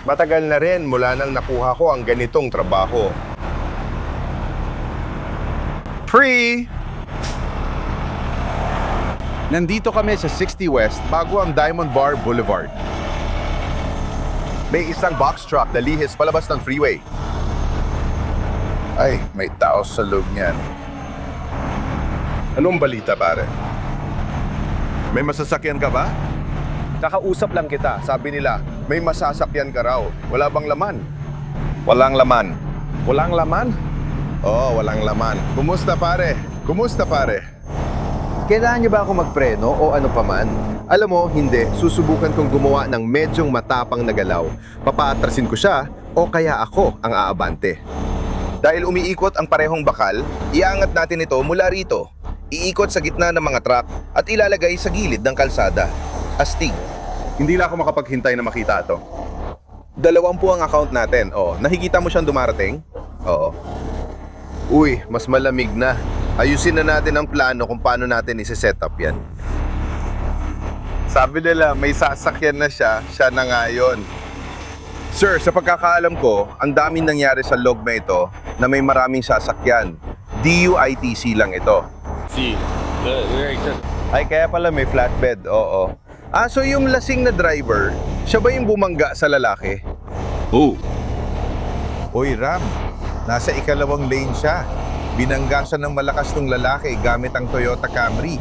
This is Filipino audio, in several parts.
Matagal na rin mula nang nakuha ko ang ganitong trabaho. Nandito kami sa 60 West bago ang Diamond Bar Boulevard. May isang box truck na lihis palabas ng freeway. Ay, may tao sa loob niyan. Anong balita, pare? May masasakyan ka ba? Kakausap lang kita. Sabi nila, may masasakyan ka raw. Wala bang laman? Walang laman. Walang laman? Oo, walang laman. Kumusta, pare? Kumusta, pare? Kailangan niyo ba ako magpreno o ano paman? Alam mo, hindi. Susubukan kong gumawa ng medyong matapang na galaw. Papaatrasin ko siya o kaya ako ang aabante. Dahil umiikot ang parehong bakal, iangat natin ito mula rito. Iikot sa gitna ng mga truck at ilalagay sa gilid ng kalsada. Astig. Hindi lang ako makapaghintay na makita ito. 20 ang account natin. Oh, nakikita mo siyang dumarating? Oo. Uy, mas malamig na. Ayusin na natin ang plano kung paano natin isi-set up yan. Sabi nila, may sasakyan na siya na nga yun. Sir, sa pagkakaalam ko, ang daming nangyari sa logma ito na may maraming sasakyan. DUITC lang ito. Ay, kaya pala may flatbed, oo. So yung lasing na driver, siya ba yung bumangga sa lalaki? Uy, Ram, nasa ikalawang lane siya. Binangga siya ng malakas ng lalaki gamit ang Toyota Camry.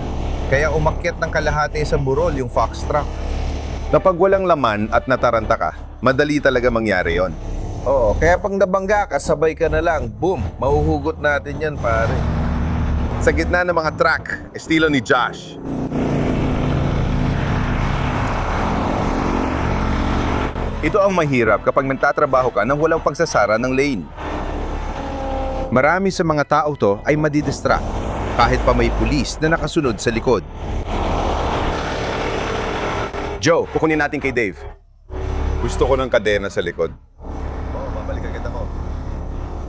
Kaya umakyat ng kalahati sa burol yung Fox truck. Kapag walang laman at nataranta ka, madali talaga mangyari yon. Oo, kaya pag nabangga ka, sabay ka na lang. Boom! Mahuhugot natin yan, pare. Sa gitna ng mga truck, estilo ni Josh. Ito ang mahirap kapag nagtatrabaho ka nang walang pagsasara ng lane. Marami sa mga tao to ay madidistract kahit pa may pulis na nakasunod sa likod. Joe, kukunin natin kay Dave. Gusto ko ng kadena sa likod. Oo, babalikan kita ko.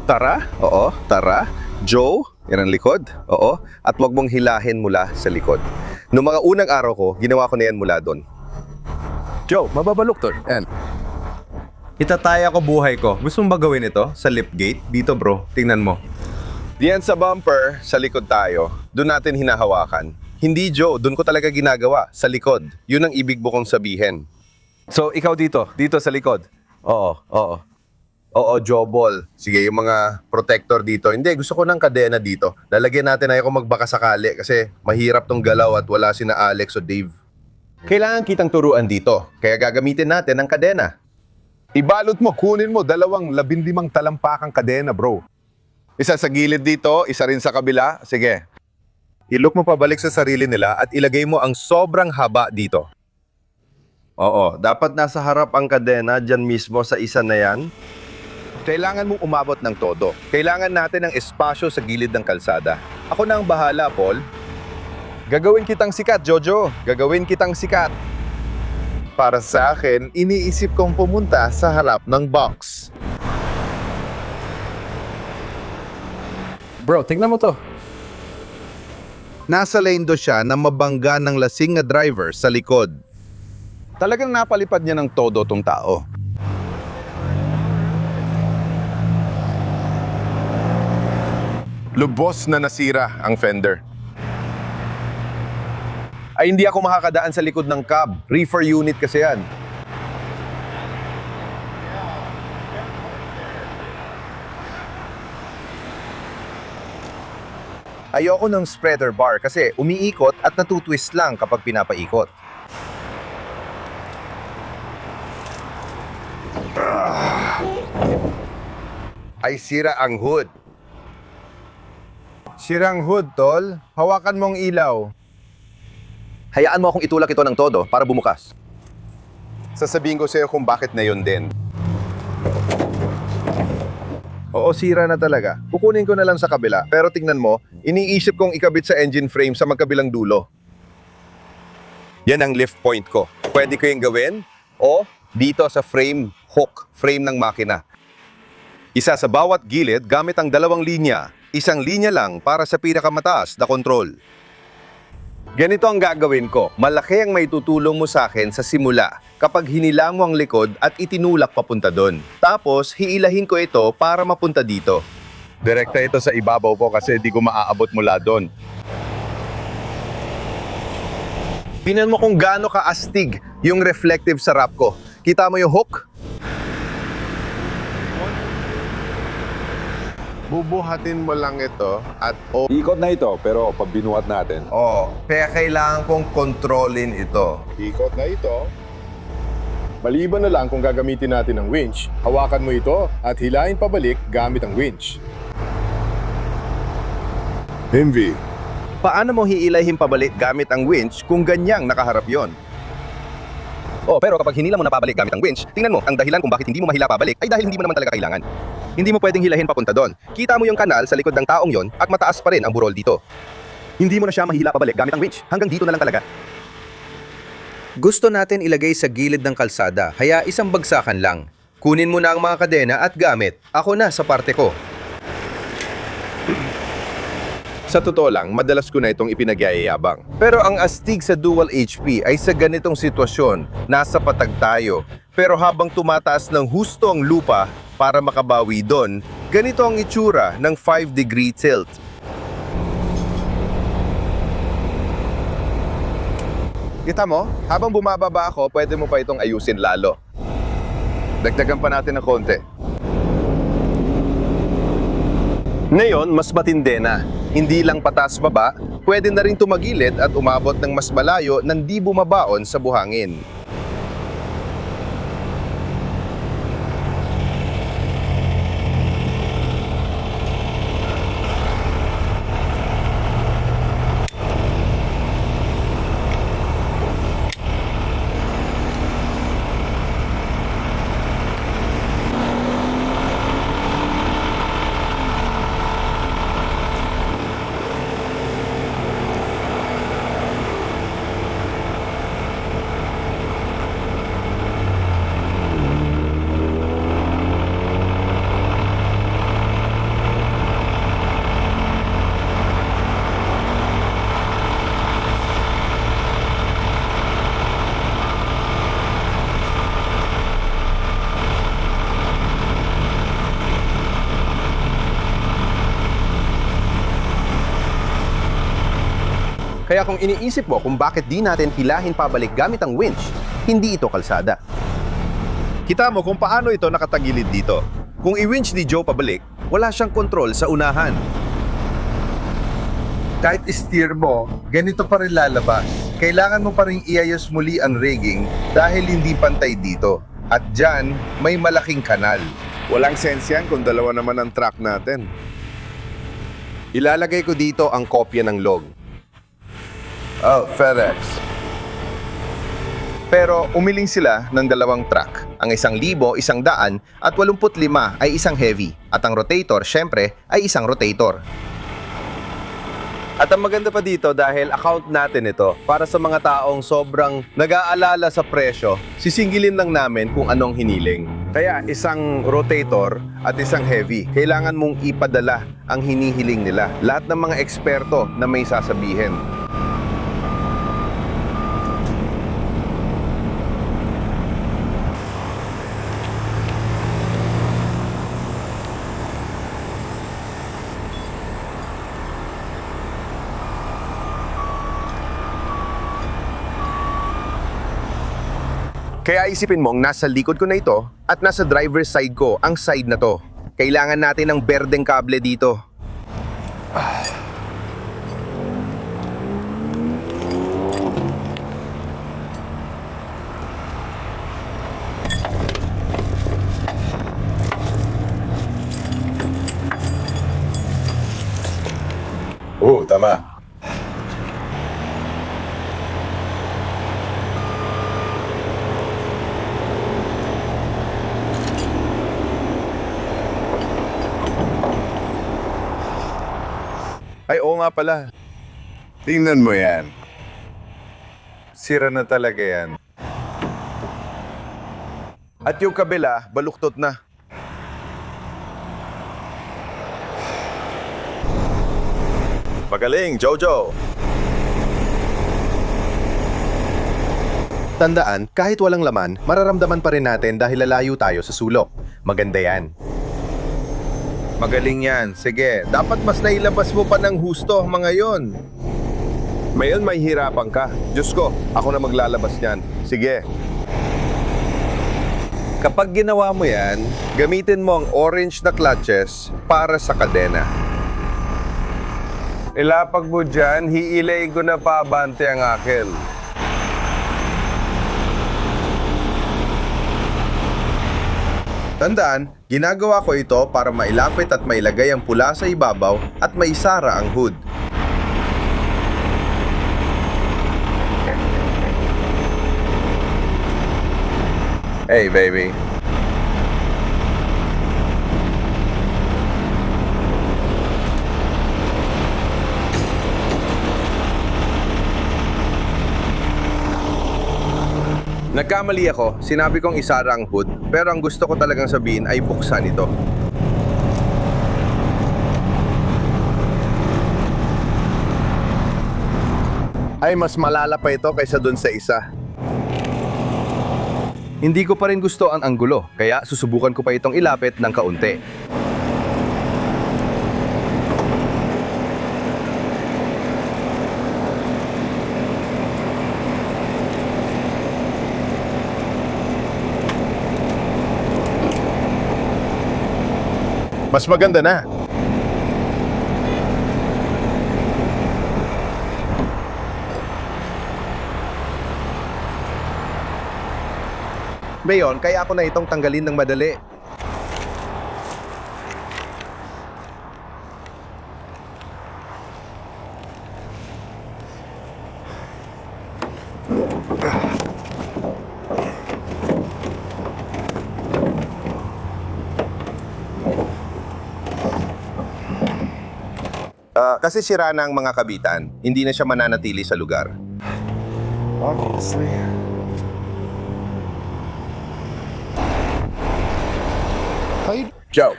Tara? Oo, tara. Joe, yan ang likod. Oo, at wag mong hilahin mula sa likod. Noong mga unang araw ko, ginawa ko na yan mula doon. Joe, mababalok to. Yan. Itataya ko buhay ko. Gusto mong ba gawin ito sa lift gate? Dito bro, tingnan mo. Diyan sa bumper, sa likod tayo. Doon natin hinahawakan. Hindi Joe, doon ko talaga ginagawa. Sa likod. Yun ang ibig ko kong sabihin. So, ikaw dito sa likod. Oo, Jobol. Sige, yung mga protector dito. Hindi, gusto ko ng kadena dito. Lalagyan natin ay ako magbaka sakali kasi mahirap tong galaw at wala sina Alex o Dave. Kailangan kitang turuan dito, kaya gagamitin natin ang kadena. Ibalot mo, kunin mo 15 talampakang kadena, bro. Isa sa gilid dito, isa rin sa kabila. Sige. I-look mo pabalik sa sarili nila at ilagay mo ang sobrang haba dito. Oo, dapat nasa harap ang kadena dyan mismo sa isa na yan. Kailangan mong umabot ng todo. Kailangan natin ng espasyo sa gilid ng kalsada. Ako na ang bahala, Paul. Gagawin kitang sikat, Jojo. Gagawin kitang sikat. Para sa akin, iniisip kong pumunta sa harap ng box. Bro, tingnan mo to. Nasa lane do siya na mabangga ng lasing na driver sa likod. Talagang napalipad niya ng todo tong tao. Lubos na nasira ang fender. Ay hindi ako makakadaan sa likod ng cab. Reefer unit kasi yan. Ayoko ng spreader bar kasi umiikot at natutwist lang kapag pinapaikot. Ay sira ang hood. Sirang hood, tol. Hawakan mong ilaw. Hayaan mo akong itulak ito ng todo para bumukas. Sasabihin ko sa'yo kung bakit na yun din. Oo, sira na talaga. Kukunin ko na lang sa kabila. Pero tingnan mo, iniisip kong ikabit sa engine frame sa magkabilang dulo. Yan ang lift point ko. Pwede ko yung gawin o dito sa frame hook, frame ng makina. Isa sa bawat gilid gamit ang 2 linya. Isang linya lang para sa pinakamataas na control. Ganito ang gagawin ko. Malaki ang may tutulong mo sa akin sa simula kapag hinilang mo ang likod at itinulak papunta doon. Tapos, hiilahin ko ito para mapunta dito. Direkta ito sa ibabaw po kasi di ko maaabot mula doon. Tingnan mo kung gaano ka-astig yung reflective sa wrap ko. Kita mo yung hook? Bubuhatin mo lang ito at Ikot na ito, pero pag binuhat natin, Kaya kailangan kong kontrolin ito. ikot na ito. Maliban na lang kung gagamitin natin ang winch, hawakan mo ito at hilahin pabalik gamit ang winch. Envy, Paano mo hiilahin pabalik gamit ang winch kung ganyang nakaharap yon? Pero kapag hinila mo na pabalik gamit ang winch, tingnan mo, ang dahilan kung bakit hindi mo mahila pabalik ay dahil hindi mo naman talaga kailangan. Hindi mo pwedeng hilahin papunta doon. Kita mo yung kanal sa likod ng taong yon at mataas pa rin ang burol dito. Hindi mo na siya mahila pabalik gamit ang winch. Hanggang dito na lang talaga. Gusto natin ilagay sa gilid ng kalsada, kaya isang bagsakan lang. Kunin mo na ang mga kadena at gamit. Ako na sa parte ko. Sa totoo lang, madalas ko na itong ipinagyayabang. Pero ang astig sa dual HP ay sa ganitong sitwasyon, nasa patag tayo. Pero habang tumataas ng husto ang lupa para makabawi doon, ganito ang itsura ng 5-degree tilt. Kita mo, habang bumababa ako, pwede mo pa itong ayusin lalo. Dagdagan pa natin ng konti. Ngayon, mas matindi na. Hindi lang patas baba, pwede na rin tumagilid at umabot ng mas malayo nang di bumabaon sa buhangin. Kaya kung iniisip mo kung bakit di natin hilahin pabalik gamit ang winch, hindi ito kalsada. Kita mo kung paano ito nakatagilid dito. Kung i-winch ni Joe pabalik, wala siyang kontrol sa unahan. Kahit steer mo, ganito pa rin lalabas. Kailangan mo pa rin iayos muli ang rigging dahil hindi pantay dito. At dyan, may malaking kanal. walang sense yan kung dalawa naman ang track natin. Ilalagay ko dito ang kopya ng log. FedEx. Pero umiling sila ng dalawang truck. Ang 1,000, 100 at 85 ay isang heavy. At ang rotator, syempre, ay isang rotator. At ang maganda pa dito dahil account natin ito para sa mga taong sobrang nag-aalala sa presyo, sisingilin lang namin kung anong hiniling. Kaya isang rotator at isang heavy, kailangan mong ipadala ang hinihiling nila. Lahat ng mga eksperto na may sasabihin. Kaya isipin mong nasa likod ko na ito at nasa driver's side ko ang side na to. Kailangan natin ng berdeng kable dito. Tama. Ay, oo nga pala. Tingnan mo yan. Sira na talaga yan. At yung kabila, baluktot na. Magaling, Jojo! Tandaan, kahit walang laman, mararamdaman pa rin natin dahil lalayo tayo sa sulok. Maganda yan. Magaling yan. Sige, dapat mas nailabas mo pa ng husto mga yon. Ngayon may hirapan ka. Diyos ko, ako na maglalabas niyan. Sige. Kapag ginawa mo yan, gamitin mo ang orange na clutches para sa kadena. Ilapag mo dyan, hiilay ko na paabante ang akel. Tandaan, ginagawa ko ito para mailapit at mailagay ang pula sa ibabaw at maisara ang hood. Hey, baby. Nagkamali ako, sinabi kong isara ang hood, pero ang gusto ko talagang sabihin ay buksan ito. Ay, mas malala pa ito kaysa dun sa isa. Hindi ko pa rin gusto ang anggulo, kaya susubukan ko pa itong ilapit ng kaunti. Mas maganda na. Ngayon, kaya ako na itong tanggalin ng madali. Kasi sira na ang mga kabitan, hindi na siya mananatili sa lugar. Obviously. Joe.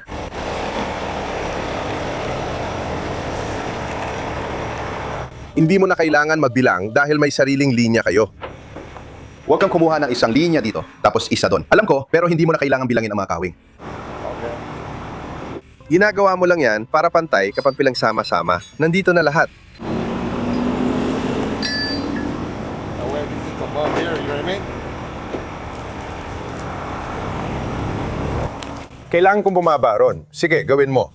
Hindi mo na kailangan magbilang dahil may sariling linya kayo. Huwag kang kumuha ng isang linya dito, tapos isa doon. Alam ko, pero hindi mo na kailangan bilangin ang mga kawing. Ginagawa mo lang yan para pantay kapag pilagsama-sama. Nandito na lahat. Kailangan kong bumaba ron. Sige, gawin mo.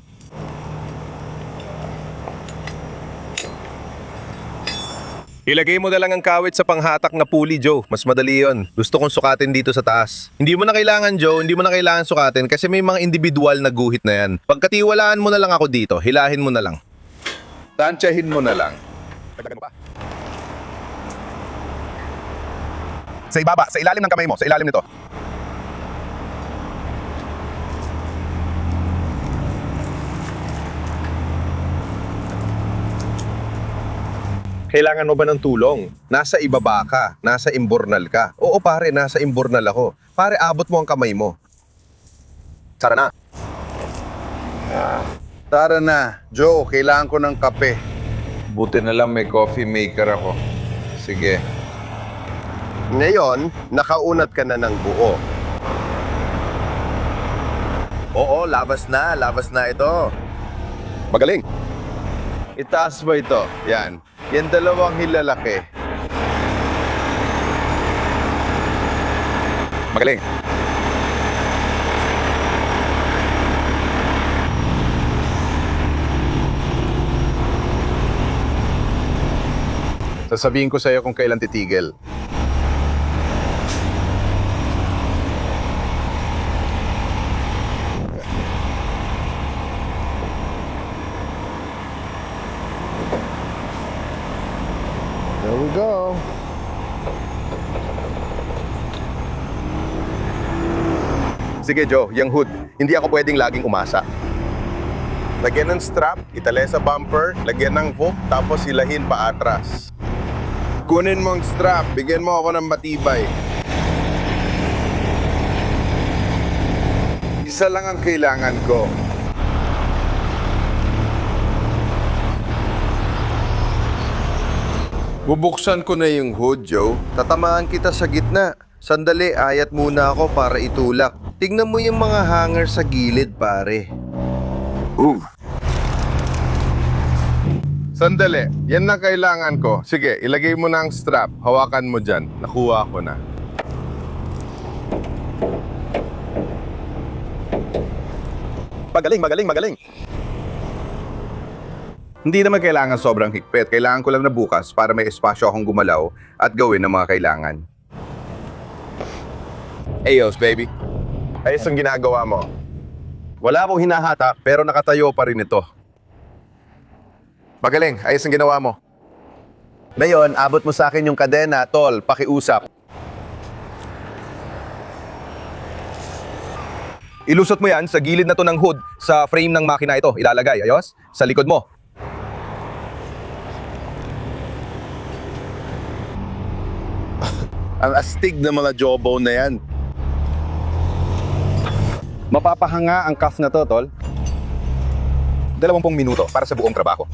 Ilagay mo na lang ang kawit sa panghatak na pulley, Joe. Mas madali yon. Gusto kong sukatin dito sa taas. Hindi mo na kailangan, Joe. Hindi mo na kailangan sukatin kasi may mga individual na guhit na yan. Pagkatiwalaan mo na lang ako dito, hilahin mo na lang. Tansyahin mo na lang. Sa ibaba, sa ilalim ng kamay mo, sa ilalim nito. Kailangan mo ba ng tulong? Nasa ibaba ka, nasa imbornal ka. Oo pare, nasa imbornal ako. Pare, abot mo ang kamay mo. Tara na. Tara na. Joe, kailangan ko ng kape. Buti na lang may coffee maker ako. Sige. Ngayon, nakaunat ka na ng buo. Oo, labas na ito. Magaling. Itaas mo ito. Yan. Yan dalawang hilalaki. Magaling. Sasabihin ko sa'yo kung kailan titigil. There we go. Sige Joe, yung hood. Hindi ako pwedeng laging umasa. Lagyan ng strap, itali sa bumper, lagyan ng hook, tapos hilahin pa atras. Kunin mo ang strap, bigyan mo ako ng matibay. Isa lang ang kailangan ko. Bubuksan ko na yung hood, Joe. Tatamaan kita sa gitna. Sandali, ayat muna ako para itulak. Tignan mo yung mga hanger sa gilid, pare. Sandali, yan na kailangan ko. Sige, ilagay mo na ang strap. Hawakan mo dyan. Nakuha ko na. Magaling. Hindi naman kailangan sobrang higpit. Kailangan ko lang na bukas para may espasyo akong gumalaw at gawin ng mga kailangan. Ayos, baby. Ayos ang ginagawa mo. Wala akong hinahata pero nakatayo pa rin ito. Magaling, ayos ang ginawa mo. Ngayon, abot mo sa akin yung kadena, tol. Pakiusap. Ilusot mo yan sa gilid na to ng hood sa frame ng makina ito. Ilalagay, ayos? Sa likod mo. Ang astig na mga jawbone na yan. Mapapahanga ang cuff na to, tol. 20 minuto para sa buong trabaho.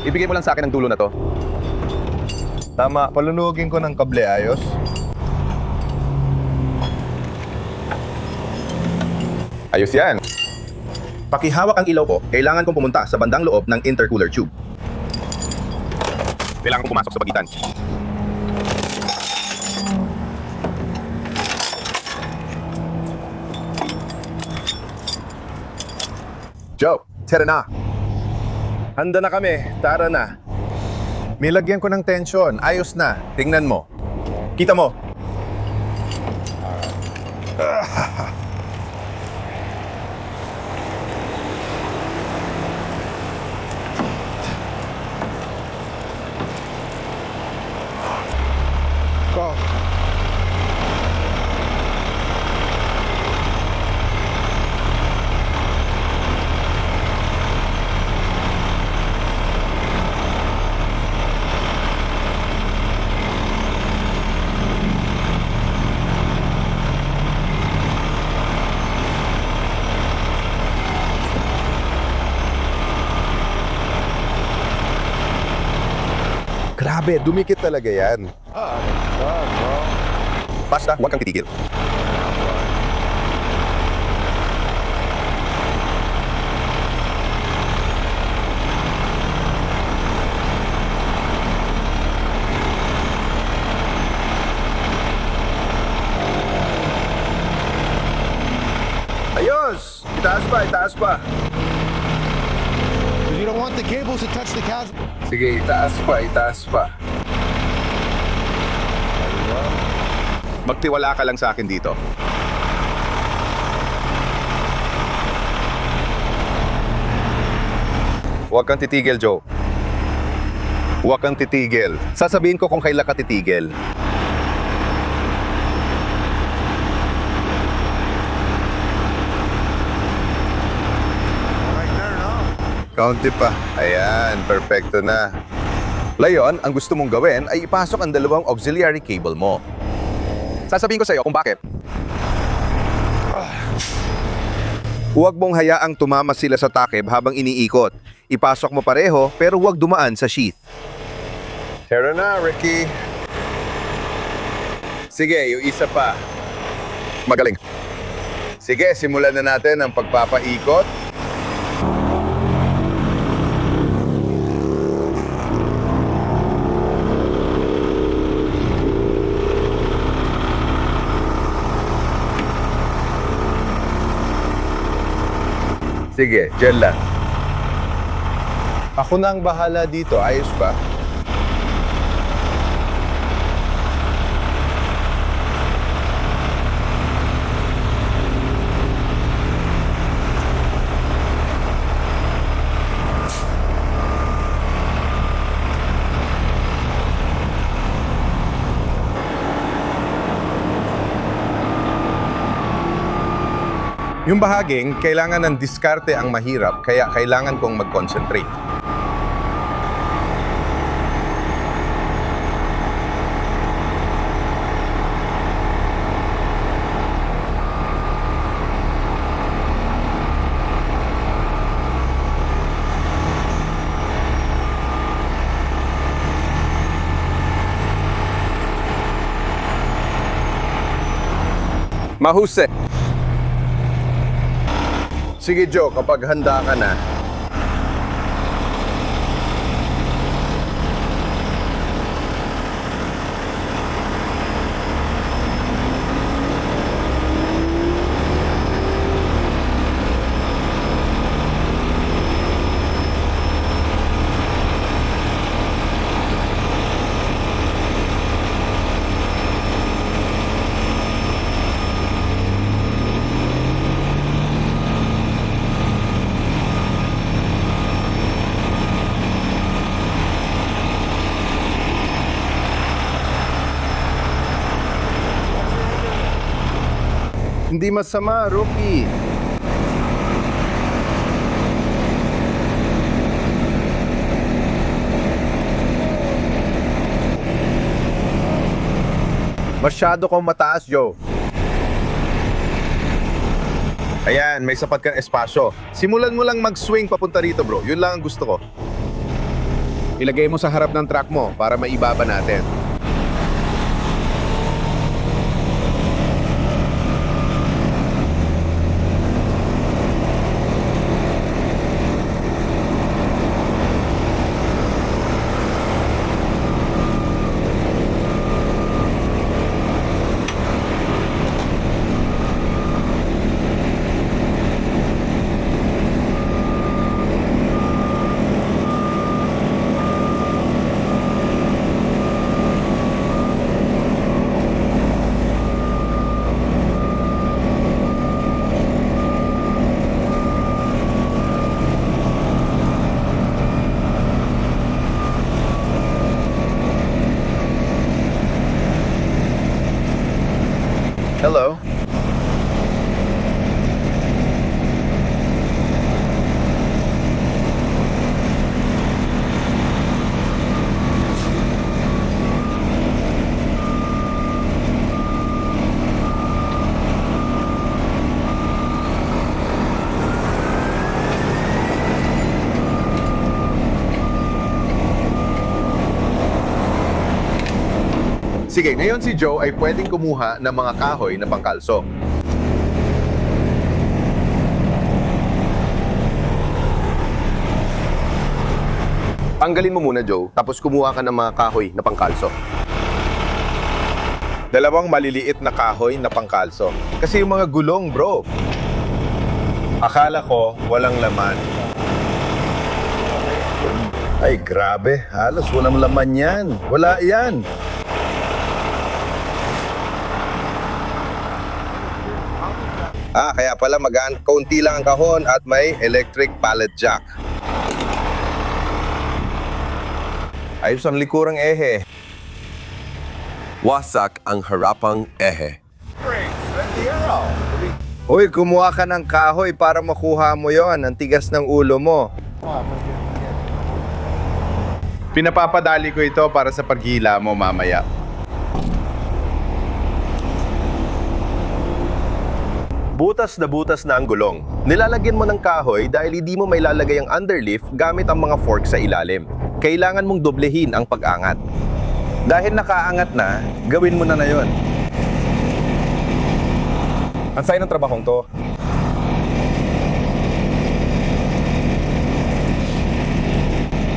Ibigay mo lang sa akin ang dulo na to. Tama, palunugin ko ng kable, ayos. Ayos yan. Pakihawak ang ilaw ko, kailangan kong pumunta sa bandang loob ng intercooler tube. Kailangan kong pumasok sa pagitan. Joe, tara na. Handa na kami, tara na. Nilagyan ko ng tensyon, ayos na. Tingnan mo. Kita mo. Grabe, dumikit talaga yan. Basta, huwag kang titigil. Ayos! Itaas pa, itaas pa. You don't want the cables to touch the cows. Sige, itaas pa, itaas pa. Magtiwala ka lang sa akin dito. Huwag kang titigil, Joe. Huwag kang titigil. Sasabihin ko kung kailan ka titigil. Kaunti pa. Ayan, perfecto na. Ngayon, ang gusto mong gawin ay ipasok ang dalawang auxiliary cable mo. Sasabihin ko sa iyo kung bakit. Huwag mong hayaang tumama sila sa takip habang iniikot. Ipasok mo pareho pero huwag dumaan sa sheath. Tara na, Ricky. Sige, yung isa pa. Magaling. Sige, simulan na natin ang pagpapaikot. Sige, dyan lang. Ako na ang bahala dito. Ayos ba? Yung bahaging, kailangan ng diskarte ang mahirap, kaya kailangan kong mag-concentrate. Mahusay. Sige Joe, kapag handa ka na. Hindi masama, rookie. Masyado kang mataas, Joe. Ayan, may sapat kang espasyo. Simulan mo lang mag-swing papunta rito, bro. Yun lang ang gusto ko. Ilagay mo sa harap ng truck mo para maibaba natin. Hello? Sige, ngayon si Joe ay pwedeng kumuha ng mga kahoy na pangkalso. Tanggalin mo muna, Joe, tapos kumuha ka ng mga kahoy na pangkalso. Dalawang maliliit na kahoy na pangkalso. Kasi yung mga gulong, bro. Akala ko walang laman. Ay, grabe. Halos walang laman yan. Wala yan. Kaya pala kaunti lang ang kahon at may electric pallet jack. Ayos ang likurang ehe. Wasak ang harapang ehe. Uy, kumuha ka ng kahoy para makuha mo yon. Ang tigas ng ulo mo. Pinapapadali ko ito para sa paghila mo mamaya. Butas na ang gulong. Nilalagyan mo ng kahoy dahil hindi mo may lalagay ang underlift gamit ang mga fork sa ilalim. Kailangan mong doblehin ang pag-angat. Dahil nakaangat na, gawin mo na yon. Ang sayo ng trabahong to.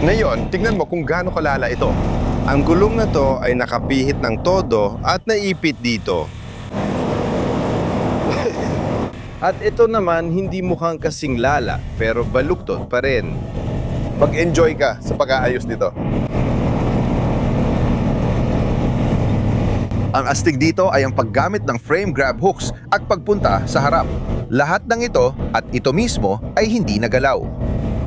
Ngayon, tignan mo kung gaano kalala ito. Ang gulong na to ay nakapihit ng todo at naipit dito. At ito naman hindi mukhang kasing lala pero baluktot pa rin. Mag-enjoy ka sa pag-aayos nito. Ang astig dito ay ang paggamit ng frame grab hooks at pagpunta sa harap. Lahat ng ito at ito mismo ay hindi nagalaw.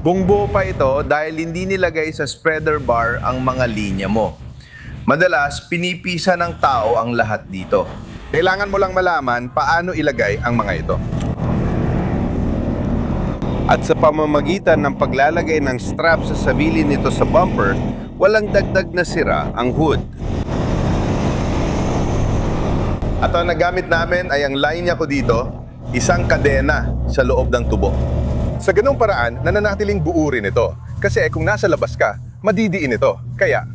Bungbuo pa ito dahil hindi nilagay sa spreader bar ang mga linya mo. Madalas, pinipisa ng tao ang lahat dito. Kailangan mo lang malaman paano ilagay ang mga ito. At sa pamamagitan ng paglalagay ng strap sa savili nito sa bumper, walang dagdag na sira ang hood. At ang nagamit namin ay ang linya ko dito, isang kadena sa loob ng tubo. Sa ganung paraan, nananatiling buo rin ito. Kasi kung nasa labas ka, madidiin ito. Kaya,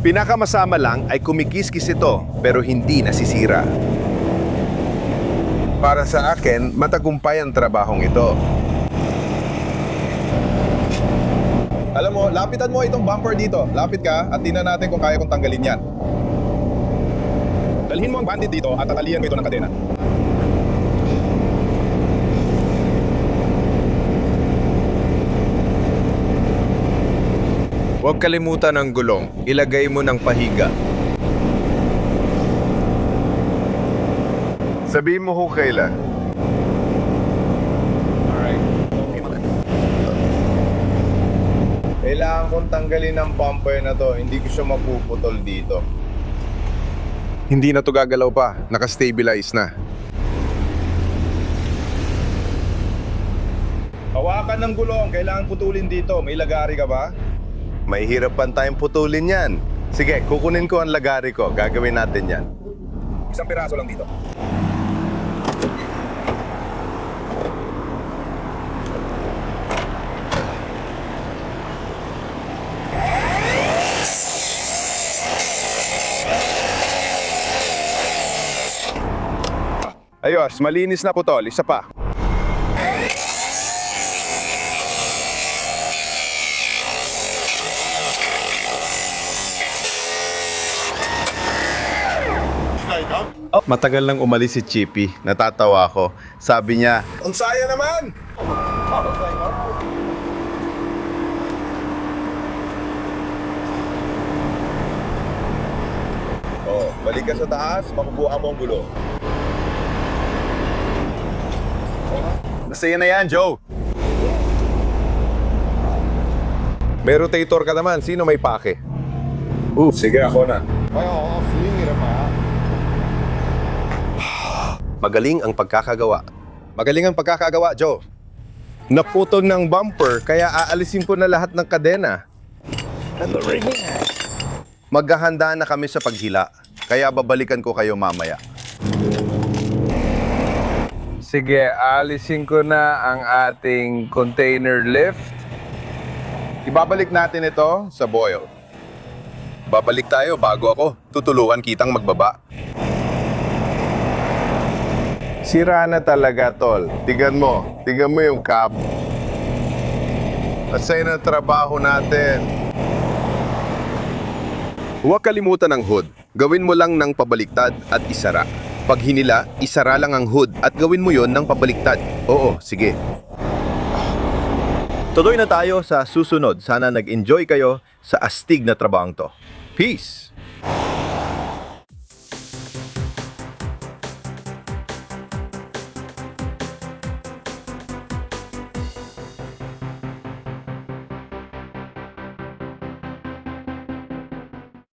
Pinakamasama lang ay kumikiskis ito pero hindi nasisira. Para sa akin, matagumpay ang trabahong ito. Alam mo, lapitan mo itong bumper dito. Lapit ka at tingnan natin kung kaya kong tanggalin yan. Dalhin mo ang bandit dito at tatalian mo ito ng kadena. Huwag kalimutan ang gulong. Ilagay mo ng pahiga. Sabihin mo ho kailan. Kailangan kong tanggalin ang bumper na to. Hindi ko siya mapuputol dito. Hindi na to gagalaw pa. Nakastabilize na. Hawakan ng gulong. Kailangan putulin dito. May lagari ka ba? May hirapan tayong putulin yan. Sige, kukunin ko ang lagari ko. Gagawin natin yan. Isang piraso lang dito. Ayos, malinis na putol. Isa pa. Matagal nang umalis si Chippy. Natatawa ako. Sabi niya, Ang saya naman! oh, balik ka sa taas, makukuha mo ang gulo. Masaya na yan, Joe. May rotator ka naman. Sino may pake? Sige, ako na. Magaling ang pagkakagawa. Magaling ang pagkakagawa, Joe. Naputol ng bumper, kaya aalisin ko na lahat ng kadena. Maghahanda na kami sa paghila. Kaya babalikan ko kayo mamaya. Sige, aalisin ko na ang ating container lift. Ibabalik natin ito sa boil. Babalik tayo bago ako. Tutulungan kitang magbaba. Sira na talaga, tol. Tingnan mo yung cap. Asay na trabaho natin. Huwag kalimutan ang hood. Gawin mo lang ng pabaliktad at isara. Pag hinila, isara lang ang hood at gawin mo yon ng pabaliktad. Oo, sige. Tuloy na tayo sa susunod. Sana nag-enjoy kayo sa astig na trabahang to. Peace!